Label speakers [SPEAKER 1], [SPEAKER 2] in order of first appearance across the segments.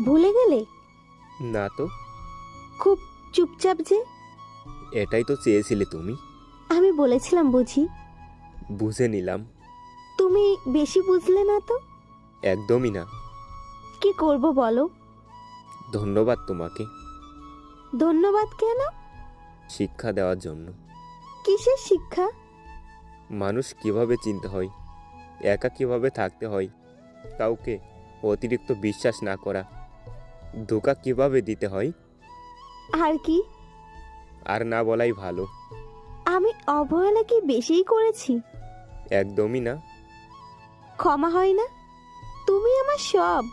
[SPEAKER 1] ভুলে গেলে?
[SPEAKER 2] না তো।
[SPEAKER 1] খুব চুপচাপ যে।
[SPEAKER 2] এটাই তো চেয়েছিলে তুমি।
[SPEAKER 1] আমি বলেছিলাম বুঝি?
[SPEAKER 2] বুঝে নিলাম।
[SPEAKER 1] তুমি বেশি বুঝলে না তো।
[SPEAKER 2] একদমই না।
[SPEAKER 1] কি করব বলো?
[SPEAKER 2] ধন্যবাদ তোমাকে
[SPEAKER 1] ধন্যবাদ কেন?
[SPEAKER 2] শিক্ষা দেওয়ার জন্য।
[SPEAKER 1] কিসের শিক্ষা?
[SPEAKER 2] মানুষ কিভাবে চিনতে হয়, একা কিভাবে থাকতে হয়, কাউকে অতিরিক্ত বিশ্বাস না করা, ধোঁকা কিভাবে দিতে হয়।
[SPEAKER 1] আর কি?
[SPEAKER 2] আর না বলাই ভালো।
[SPEAKER 1] আমি অবহেলা কি বেশিই করেছি?
[SPEAKER 2] একদমই না।
[SPEAKER 1] ক্ষমা হয় না? তুমি আমার সব।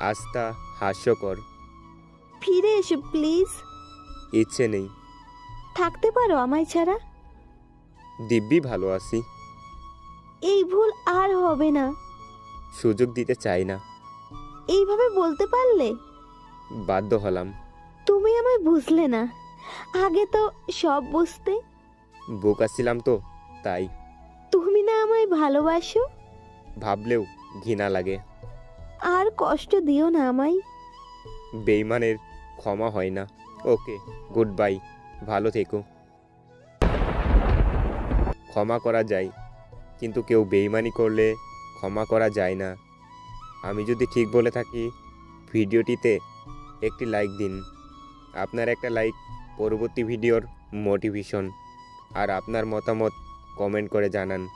[SPEAKER 2] আজ তা হাস্যকর।
[SPEAKER 1] ফিরে এসো প্লিজ।
[SPEAKER 2] ইচ্ছে নেই।
[SPEAKER 1] থাকতে পারো আমায় ছাড়া?
[SPEAKER 2] দিব্যি ভালো আছি।
[SPEAKER 1] এই ভুল আর হবে না।
[SPEAKER 2] সুযোগ দিতে চাই না।
[SPEAKER 1] এইভাবে বলতে পারলে?
[SPEAKER 2] বাধ্য হলাম।
[SPEAKER 1] তুমি আমায় বুঝলে না। আগে তো সব বুঝতে।
[SPEAKER 2] বোকা ছিলাম তো, তাই।
[SPEAKER 1] তুমি না আমায় ভালোবাসো?
[SPEAKER 2] ভাবলেও ঘৃণা লাগে।
[SPEAKER 1] আর কষ্ট দিও না আমায়।
[SPEAKER 2] বেইমানের ক্ষমা হয় না। ওকে, গুড বাই। ভালো থেকো। ক্ষমা করা যায়, কিন্তু কেউ বেইমানি করলে ক্ষমা করা যায় না। আমি যদি ঠিক বলে থাকি, ভিডিওটিতে একটি লাইক দিন। আপনার একটা লাইক পরবর্তী ভিডিওর মোটিভেশন। আর আপনার মতামত কমেন্ট করে জানান।